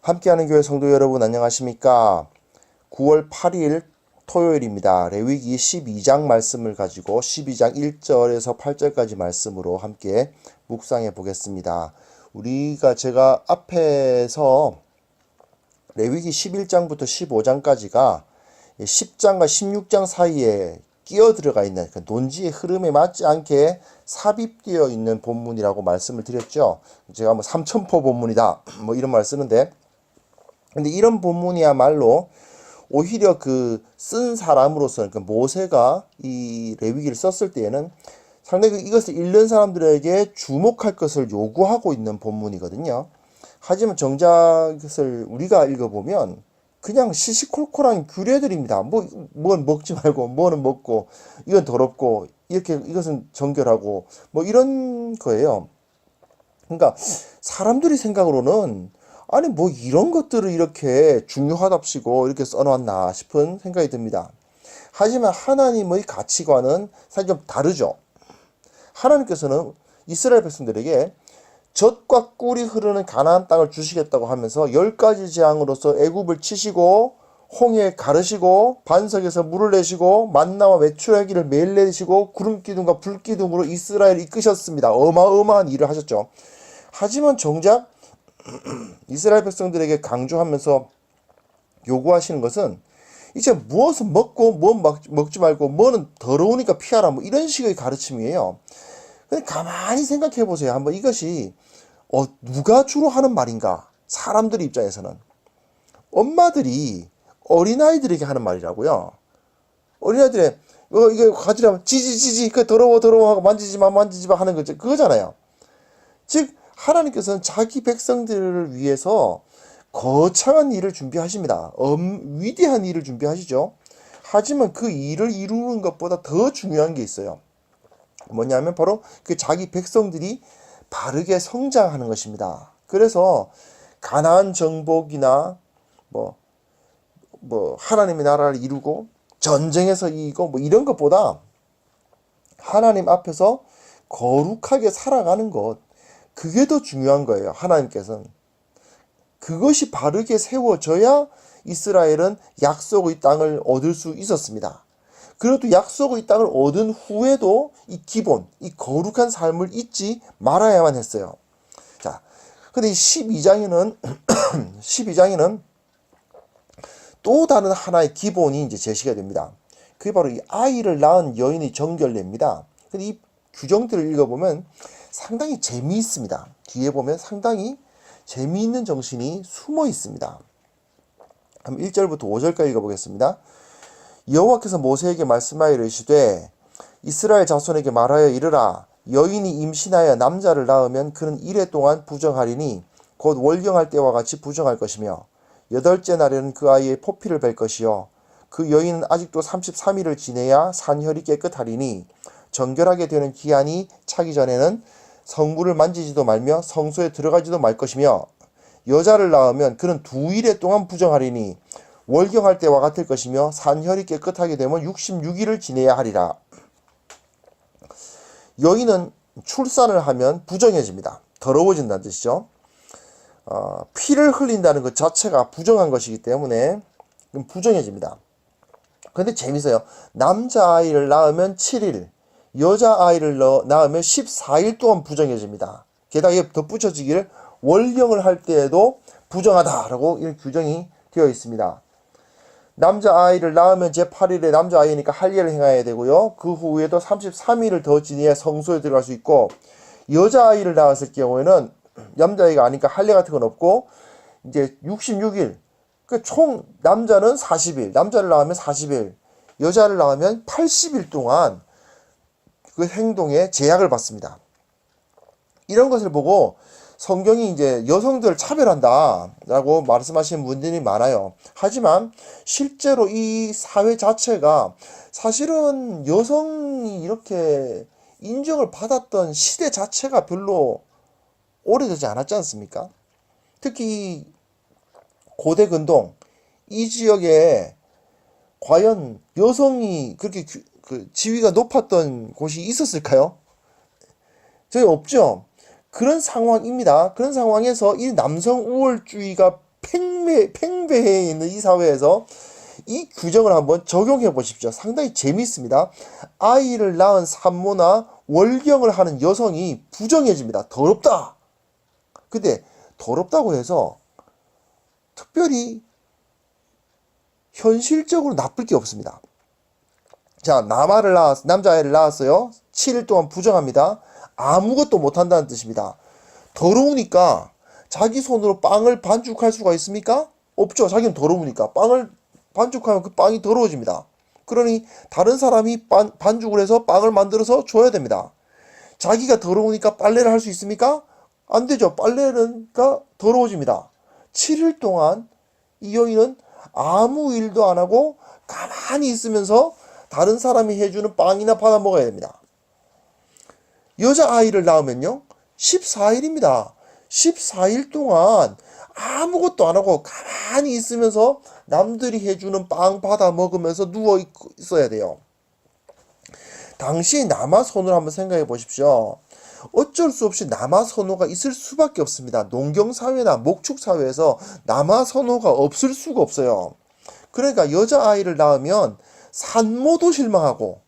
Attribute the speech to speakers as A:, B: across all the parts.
A: 함께하는 교회 성도 여러분 안녕하십니까? 9월 8일 토요일입니다. 레위기 12장 말씀을 가지고 12장 1절에서 8절까지 말씀으로 함께 묵상해 보겠습니다. 제가 앞에서 레위기 11장부터 15장까지가 10장과 16장 사이에 끼어 들어가 있는 그 논지의 흐름에 맞지 않게 삽입되어 있는 본문이라고 말씀을 드렸죠. 제가 삼천포 본문이다 이런 말 쓰는데, 근데 이런 본문이야말로 오히려 쓴 사람으로서는 모세가 이 레위기를 썼을 때에는 상당히 이것을 읽는 사람들에게 주목할 것을 요구하고 있는 본문이거든요. 하지만 정작 이것을 우리가 읽어보면 그냥 시시콜콜한 규례들입니다. 뭐는 먹지 말고, 뭐는 먹고, 이건 더럽고, 이것은 정결하고, 이런 거예요. 그러니까, 사람들이 생각으로는, 아니, 이런 것들을 이렇게 중요하답시고, 이렇게 써놨나 싶은 생각이 듭니다. 하지만 하나님의 가치관은 사실 좀 다르죠. 하나님께서는 이스라엘 백성들에게 젖과 꿀이 흐르는 가나안 땅을 주시겠다고 하면서 10가지 재앙으로서 애굽을 치시고 홍해 가르시고 반석에서 물을 내시고 만나와 메추라기를 매일 내시고 구름기둥과 불기둥으로 이스라엘을 이끄셨습니다. 어마어마한 일을 하셨죠. 하지만 정작 이스라엘 백성들에게 강조하면서 요구하시는 것은 이제 무엇은 먹고 무엇 먹지 말고 뭐는 더러우니까 피하라 이런 식의 가르침이에요. 근데 가만히 생각해 보세요. 한번 이것이 누가 주로 하는 말인가? 사람들 입장에서는 엄마들이 어린아이들에게 하는 말이라고요. 어린아이들의 이거 가지라면 지지 그 더러워 하고 만지지 마 하는 거죠. 그거잖아요. 즉 하나님께서는 자기 백성들을 위해서 거창한 일을 준비하십니다. 위대한 일을 준비하시죠. 하지만 그 일을 이루는 것보다 더 중요한 게 있어요. 뭐냐면 바로 그 자기 백성들이 바르게 성장하는 것입니다. 그래서 가나안 정복이나 하나님의 나라를 이루고 전쟁에서 이기고 이런 것보다 하나님 앞에서 거룩하게 살아가는 것, 그게 더 중요한 거예요. 하나님께서는 그것이 바르게 세워져야 이스라엘은 약속의 땅을 얻을 수 있었습니다. 그래도 약속의 땅을 얻은 후에도 이 기본, 이 거룩한 삶을 잊지 말아야만 했어요. 자, 근데 이 12장에는 또 다른 하나의 기본이 이제 제시가 됩니다. 그게 바로 이 아이를 낳은 여인의 정결례입니다. 근데 이 규정들을 읽어보면 상당히 재미있습니다. 뒤에 보면 상당히 재미있는 정신이 숨어 있습니다. 한번 1절부터 5절까지 읽어보겠습니다. 여호와께서 모세에게 말씀하여 이르시되 이스라엘 자손에게 말하여 이르라. 여인이 임신하여 남자를 낳으면 그는 이레 동안 부정하리니 곧 월경할 때와 같이 부정할 것이며 8째 날에는 그 아이의 포피를 뵐 것이요 그 여인은 아직도 33일을 지내야 산혈이 깨끗하리니 정결하게 되는 기한이 차기 전에는 성물을 만지지도 말며 성소에 들어가지도 말 것이며 여자를 낳으면 그는 2일에 동안 부정하리니 월경할 때와 같을 것이며 산혈이 깨끗하게 되면 66일을 지내야 하리라. 여인은 출산을 하면 부정해집니다. 더러워진다는 뜻이죠. 피를 흘린다는 것 자체가 부정한 것이기 때문에 부정해집니다. 근데 재밌어요. 남자아이를 낳으면 7일, 여자아이를 낳으면 14일 동안 부정해집니다. 게다가 이게 덧붙여지기를 월경을 할 때에도 부정하다라고 이런 규정이 되어 있습니다. 남자아이를 낳으면 제8일에 남자아이니까 할례를 행해야 되고요. 그 후에도 33일을 더 지내야 성소에 들어갈 수 있고, 여자아이를 낳았을 경우에는 남자아이가 아니니까 할례 같은 건 없고 이제 66일, 총 남자는 40일, 남자를 낳으면 40일, 여자를 낳으면 80일 동안 그 행동에 제약을 받습니다. 이런 것을 보고 성경이 이제 여성들을 차별한다라고 말씀하시는 분들이 많아요. 하지만 실제로 이 사회 자체가 사실은 여성이 이렇게 인정을 받았던 시대 자체가 별로 오래되지 않았지 않습니까? 특히 고대 근동 이 지역에 과연 여성이 그렇게 지위가 높았던 곳이 있었을까요? 저희 없죠. 그런 상황입니다. 그런 상황에서 이 남성 우월주의가 팽배해 있는 이 사회에서 이 규정을 한번 적용해 보십시오. 상당히 재미있습니다. 아이를 낳은 산모나 월경을 하는 여성이 부정해집니다. 더럽다. 근데 더럽다고 해서 특별히 현실적으로 나쁠 게 없습니다. 자, 남자아이를 낳았어요. 7일 동안 부정합니다. 아무것도 못한다는 뜻입니다. 더러우니까 자기 손으로 빵을 반죽할 수가 있습니까? 없죠. 자기는 더러우니까. 빵을 반죽하면 그 빵이 더러워집니다. 그러니 다른 사람이 반죽을 해서 빵을 만들어서 줘야 됩니다. 자기가 더러우니까 빨래를 할 수 있습니까? 안 되죠. 빨래가 더러워집니다. 7일 동안 이 여인은 아무 일도 안 하고 가만히 있으면서 다른 사람이 해주는 빵이나 받아 먹어야 됩니다. 여자아이를 낳으면요, 14일입니다. 14일 동안 아무것도 안 하고 가만히 있으면서 남들이 해주는 빵 받아 먹으면서 누워 있어야 돼요. 당시 남아선호를 한번 생각해 보십시오. 어쩔 수 없이 남아선호가 있을 수밖에 없습니다. 농경사회나 목축사회에서 남아선호가 없을 수가 없어요. 그러니까 여자아이를 낳으면 산모도 실망하고,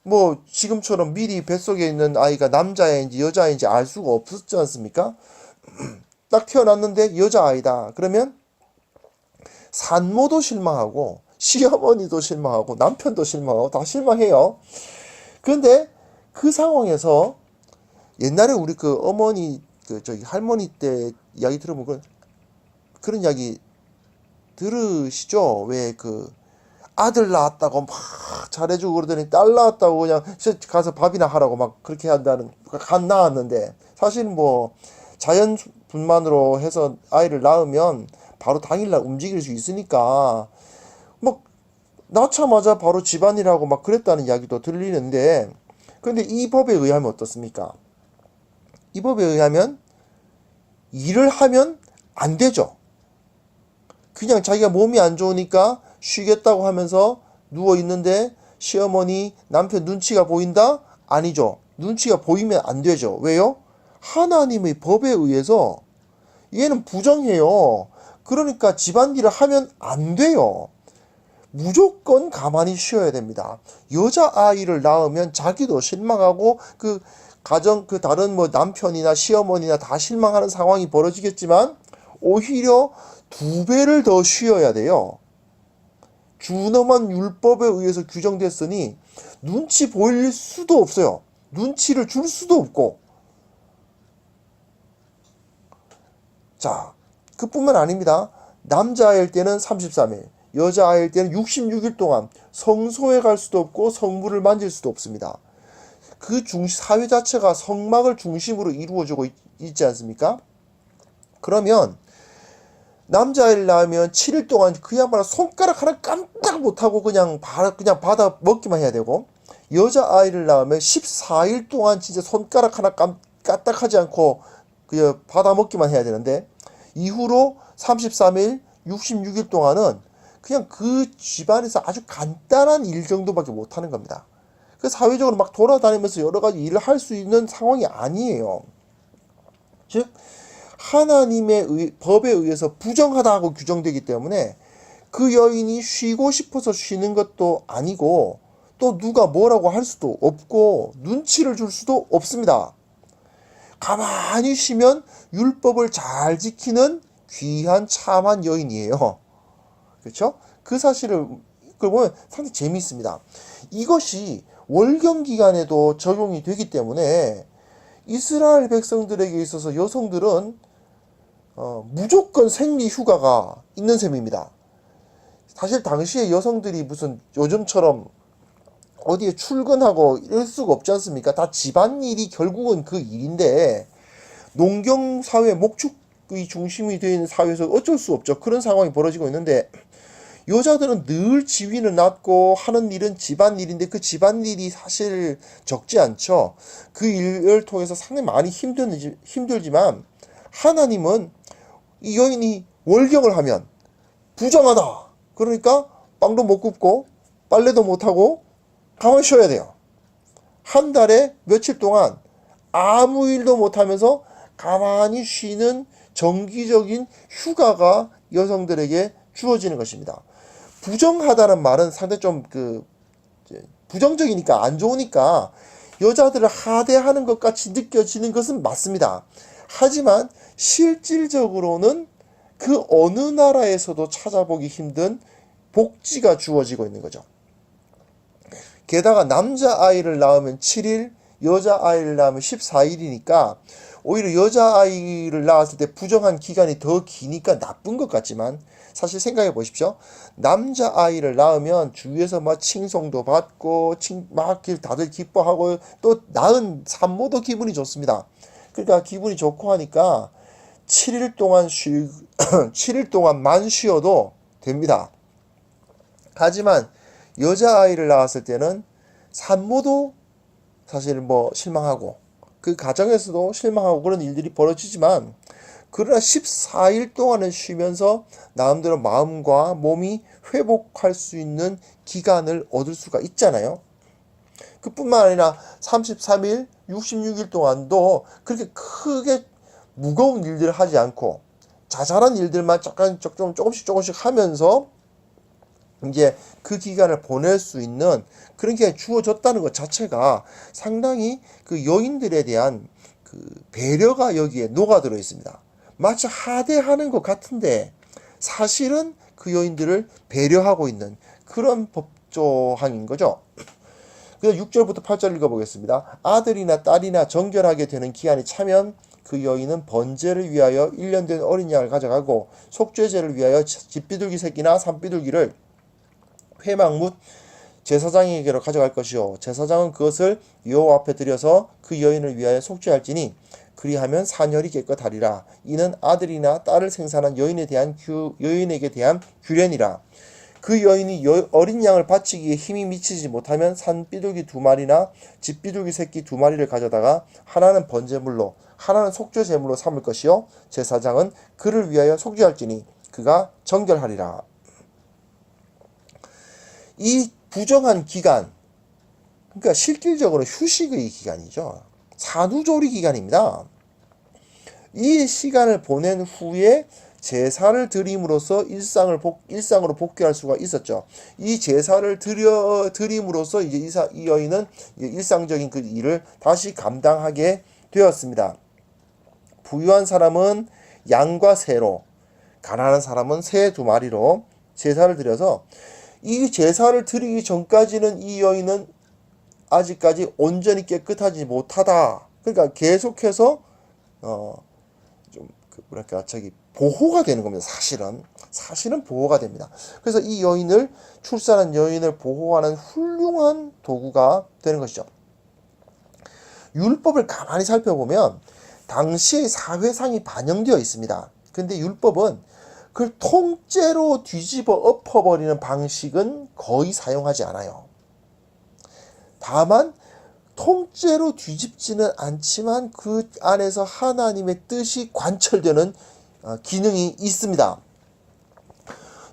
A: 뭐 지금처럼 미리 뱃속에 있는 아이가 남자인지 여자인지 알 수가 없었지 않습니까? 딱 태어났는데 여자아이다. 그러면 산모도 실망하고 시어머니도 실망하고 남편도 실망하고 다 실망해요. 그런데 그 상황에서 옛날에 우리 그 어머니 저기 할머니 때 이야기 들어보면 그런 이야기 들으시죠? 왜 그 아들 낳았다고 막 잘해주고 그러더니 딸 낳았다고 그냥 가서 밥이나 하라고 막 그렇게 한다는, 간 낳았는데 사실 뭐 자연 분만으로 해서 아이를 낳으면 바로 당일날 움직일 수 있으니까 뭐 낳자마자 바로 집안일하고 막 그랬다는 이야기도 들리는데, 근데 이 법에 의하면 어떻습니까? 이 법에 의하면 일을 하면 안 되죠. 그냥 자기가 몸이 안 좋으니까 쉬겠다고 하면서 누워 있는데 시어머니, 남편 눈치가 보인다? 아니죠. 눈치가 보이면 안 되죠. 왜요? 하나님의 법에 의해서 얘는 부정해요. 그러니까 집안일을 하면 안 돼요. 무조건 가만히 쉬어야 됩니다. 여자아이를 낳으면 자기도 실망하고 그 가정 그 다른 뭐 남편이나 시어머니나 다 실망하는 상황이 벌어지겠지만 오히려 2배를 더 쉬어야 돼요. 준엄한 율법에 의해서 규정됐으니 눈치 보일 수도 없어요. 눈치를 줄 수도 없고. 자, 그뿐만 아닙니다. 남자아이일 때는 33일, 여자아이일 때는 66일 동안 성소에 갈 수도 없고 성물을 만질 수도 없습니다. 그 사회 자체가 성막을 중심으로 이루어지고 있지 않습니까? 그러면 남자아이를 낳으면 7일 동안 그야말로 손가락 하나 깜짝 못하고 그냥 받아 먹기만 해야 되고, 여자아이를 낳으면 14일 동안 진짜 손가락 하나 까딱하지 않고 그냥 받아 먹기만 해야 되는데, 이후로 33일, 66일 동안은 그냥 그 집안에서 아주 간단한 일 정도밖에 못하는 겁니다. 그 사회적으로 막 돌아다니면서 여러 가지 일을 할 수 있는 상황이 아니에요. 즉 하나님의 법에 의해서 부정하다고 규정되기 때문에 그 여인이 쉬고 싶어서 쉬는 것도 아니고 또 누가 뭐라고 할 수도 없고 눈치를 줄 수도 없습니다. 가만히 쉬면 율법을 잘 지키는 귀한 참한 여인이에요. 그렇죠? 그 사실을 보면 상당히 재미있습니다. 이것이 월경 기간에도 적용이 되기 때문에 이스라엘 백성들에게 있어서 여성들은 무조건 생리 휴가가 있는 셈입니다. 사실 당시에 여성들이 무슨 요즘처럼 어디에 출근하고 이럴 수가 없지 않습니까? 다 집안일이 결국은 그 일인데, 농경사회, 목축의 중심이 되어 있는 사회에서 어쩔 수 없죠. 그런 상황이 벌어지고 있는데, 여자들은 늘 지위는 낮고 하는 일은 집안일인데 그 집안일이 사실 적지 않죠. 그 일을 통해서 상당히 많이 힘들지만 하나님은 이 여인이 월경을 하면 부정하다. 그러니까 빵도 못 굽고 빨래도 못하고 가만히 쉬어야 돼요. 한 달에 며칠 동안 아무 일도 못하면서 가만히 쉬는 정기적인 휴가가 여성들에게 주어지는 것입니다. 부정하다는 말은 상당히 좀 부정적이니까 안 좋으니까 여자들을 하대하는 것 같이 느껴지는 것은 맞습니다. 하지만 실질적으로는 그 어느 나라에서도 찾아보기 힘든 복지가 주어지고 있는 거죠. 게다가 남자아이를 낳으면 7일, 여자아이를 낳으면 14일이니까 오히려 여자아이를 낳았을 때 부정한 기간이 더 기니까 나쁜 것 같지만 사실 생각해 보십시오. 남자아이를 낳으면 주위에서 막 칭송도 받고 막 다들 기뻐하고 또 낳은 산모도 기분이 좋습니다. 그러니까 기분이 좋고 하니까 7일 동안 7일 동안만 쉬어도 됩니다. 하지만 여자아이를 낳았을 때는 산모도 사실 실망하고 그 가정에서도 실망하고 그런 일들이 벌어지지만 그러나 14일 동안을 쉬면서 나름대로 마음과 몸이 회복할 수 있는 기간을 얻을 수가 있잖아요. 그뿐만 아니라 33일, 66일 동안도 그렇게 크게 무거운 일들을 하지 않고 자잘한 일들만 조금씩 하면서 이제 그 기간을 보낼 수 있는 그런 기간이 주어졌다는 것 자체가 상당히 그 여인들에 대한 그 배려가 여기에 녹아들어 있습니다. 마치 하대하는 것 같은데 사실은 그 여인들을 배려하고 있는 그런 법조항인 거죠. 그래서 6절부터 8절 읽어보겠습니다. 아들이나 딸이나 정결하게 되는 기한이 차면 그 여인은 번제를 위하여 1년 된 어린 양을 가져가고 속죄제를 위하여 집비둘기 새끼나 산비둘기를 회막 묻 제사장에게로 가져갈 것이요 제사장은 그것을 여호와 앞에 드려서 그 여인을 위하여 속죄할지니 그리하면 산혈이 깨끗하리라. 이는 아들이나 딸을 생산한 여인에게 대한 규례니라. 그 여인이 어린 양을 바치기에 힘이 미치지 못하면 산비둘기 2마리나 집비둘기 새끼 2마리를 가져다가 하나는 번제물로 하나는 속죄제물로 삼을 것이요 제사장은 그를 위하여 속죄할지니 그가 정결하리라. 이 부정한 기간, 그러니까 실질적으로 휴식의 기간이죠. 산후조리 기간입니다. 이 시간을 보낸 후에 제사를 드림으로써 일상으로 복귀할 수가 있었죠. 이 제사를 드림으로써 이제 이 여인은 일상적인 그 일을 다시 감당하게 되었습니다. 부유한 사람은 양과 새로, 가난한 사람은 새 2마리로 제사를 드려서 이 제사를 드리기 전까지는 이 여인은 아직까지 온전히 깨끗하지 못하다. 그러니까 계속해서 보호가 되는 겁니다. 사실은 보호가 됩니다. 그래서 이 여인을 출산한 여인을 보호하는 훌륭한 도구가 되는 것이죠. 율법을 가만히 살펴보면 당시의 사회상이 반영되어 있습니다. 근데 율법은 그걸 통째로 뒤집어 엎어버리는 방식은 거의 사용하지 않아요. 다만 통째로 뒤집지는 않지만 그 안에서 하나님의 뜻이 관철되는 기능이 있습니다.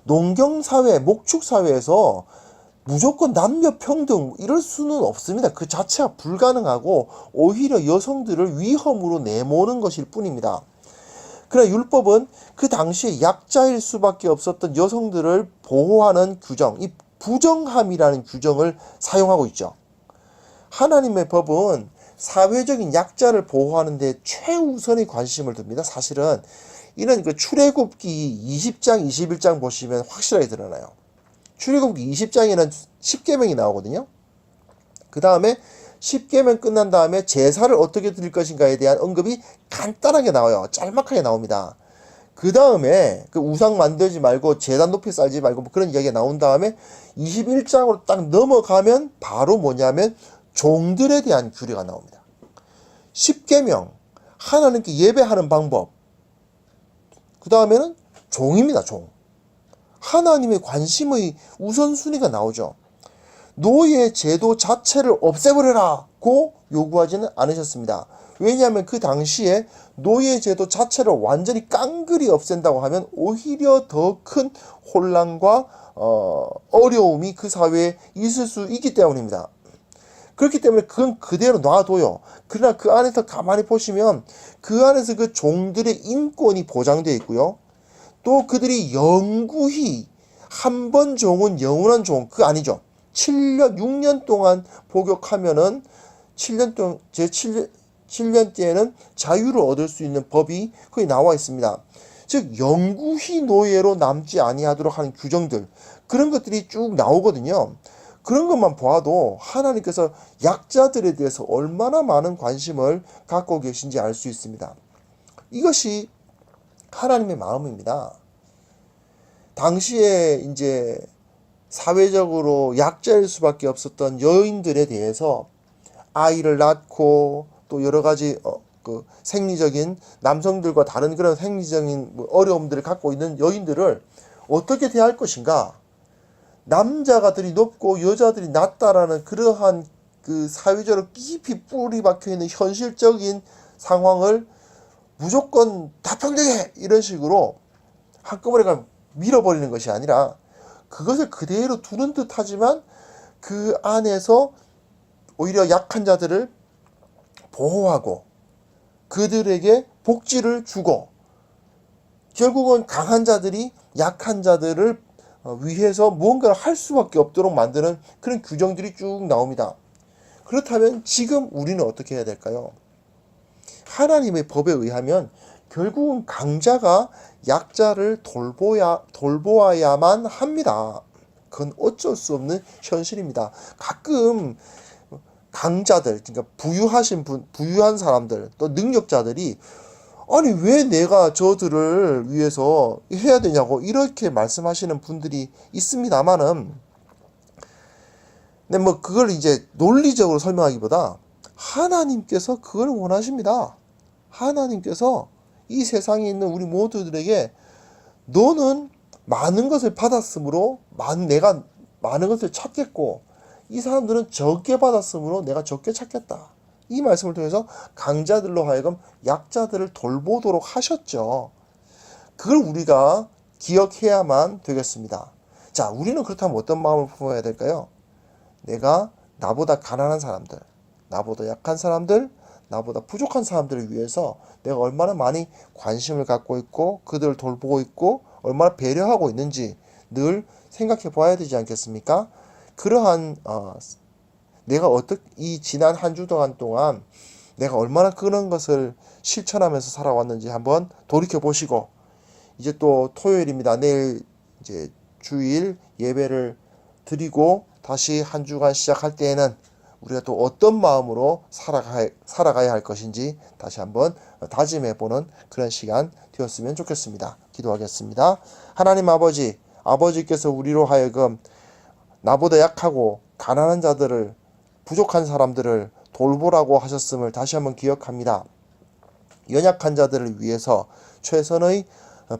A: 농경사회, 목축사회에서 무조건 남녀평등 이럴 수는 없습니다. 그 자체가 불가능하고 오히려 여성들을 위험으로 내모는 것일 뿐입니다. 그러나 율법은 그 당시에 약자일 수밖에 없었던 여성들을 보호하는 규정, 이 부정함이라는 규정을 사용하고 있죠. 하나님의 법은 사회적인 약자를 보호하는 데 최우선의 관심을 둡니다. 사실은 이는 그 출애굽기 20장, 21장 보시면 확실하게 드러나요. 출애굽기 20장에는 10계명이 나오거든요. 그 다음에 10계명 끝난 다음에 제사를 어떻게 드릴 것인가에 대한 언급이 간단하게 나와요. 짤막하게 나옵니다. 그 다음에 그 우상 만들지 말고 제단 높이 쌓지 말고 뭐 그런 이야기가 나온 다음에 21장으로 딱 넘어가면 바로 뭐냐면 종들에 대한 규례가 나옵니다. 10계명, 하나님께 예배하는 방법. 그 다음에는 종입니다. 종. 하나님의 관심의 우선순위가 나오죠. 노예 제도 자체를 없애버려라고 요구하지는 않으셨습니다. 왜냐하면 그 당시에 노예 제도 자체를 완전히 깡그리 없앤다고 하면 오히려 더 큰 혼란과 어려움이 그 사회에 있을 수 있기 때문입니다. 그렇기 때문에 그건 그대로 놔둬요. 그러나 그 안에서 가만히 보시면 그 안에서 그 종들의 인권이 보장되어 있고요. 또 그들이 영구히 한 번 종은 영원한 종, 그거 아니죠. 7년, 6년 동안 복역하면은 7년 동안, 제7년째에는 자유를 얻을 수 있는 법이 거기 나와 있습니다. 즉, 영구히 노예로 남지 아니하도록 하는 규정들, 그런 것들이 쭉 나오거든요. 그런 것만 보아도 하나님께서 약자들에 대해서 얼마나 많은 관심을 갖고 계신지 알 수 있습니다. 이것이 하나님의 마음입니다. 당시에 이제 사회적으로 약자일 수밖에 없었던 여인들에 대해서 아이를 낳고 또 여러 가지 그 생리적인 남성들과 다른 그런 생리적인 어려움들을 갖고 있는 여인들을 어떻게 대할 것인가? 남자가들이 높고 여자들이 낮다라는 그러한 그 사회적으로 깊이 뿌리 박혀 있는 현실적인 상황을 무조건 다 평등해 이런 식으로 한꺼번에 그냥 밀어버리는 것이 아니라 그것을 그대로 두는 듯 하지만 그 안에서 오히려 약한 자들을 보호하고 그들에게 복지를 주고 결국은 강한 자들이 약한 자들을 위해서 무언가를 할 수밖에 없도록 만드는 그런 규정들이 쭉 나옵니다. 그렇다면 지금 우리는 어떻게 해야 될까요? 하나님의 법에 의하면 결국은 강자가 약자를 돌보아야만 합니다. 그건 어쩔 수 없는 현실입니다. 가끔 강자들, 그러니까 부유한 사람들, 또 능력자들이 아니 왜 내가 저들을 위해서 해야 되냐고 이렇게 말씀하시는 분들이 있습니다만은, 근데 뭐 그걸 이제 논리적으로 설명하기보다 하나님께서 그걸 원하십니다. 하나님께서 이 세상에 있는 우리 모두들에게 너는 많은 것을 받았으므로 내가 많은 것을 찾겠고 이 사람들은 적게 받았으므로 내가 적게 찾겠다. 이 말씀을 통해서 강자들로 하여금 약자들을 돌보도록 하셨죠. 그걸 우리가 기억해야만 되겠습니다. 자, 우리는 그렇다면 어떤 마음을 품어야 될까요? 내가 나보다 가난한 사람들, 나보다 약한 사람들, 나보다 부족한 사람들을 위해서 내가 얼마나 많이 관심을 갖고 있고 그들을 돌보고 있고 얼마나 배려하고 있는지 늘 생각해 봐야 되지 않겠습니까? 그러한 내가 이 지난 한 주 동안 내가 얼마나 그런 것을 실천하면서 살아왔는지 한번 돌이켜 보시고, 이제 또 토요일입니다. 내일 이제 주일 예배를 드리고 다시 한 주간 시작할 때에는 우리가 또 어떤 마음으로 살아가야 할 것인지 다시 한번 다짐해 보는 그런 시간 되었으면 좋겠습니다. 기도하겠습니다. 하나님 아버지께서 우리로 하여금 나보다 약하고 가난한 자들을, 부족한 사람들을 돌보라고 하셨음을 다시 한번 기억합니다. 연약한 자들을 위해서 최선의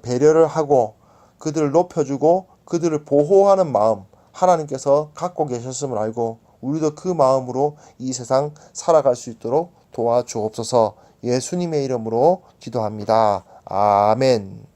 A: 배려를 하고 그들을 높여주고 그들을 보호하는 마음 하나님께서 갖고 계셨음을 알고 우리도 그 마음으로 이 세상 살아갈 수 있도록 도와주옵소서. 예수님의 이름으로 기도합니다. 아멘.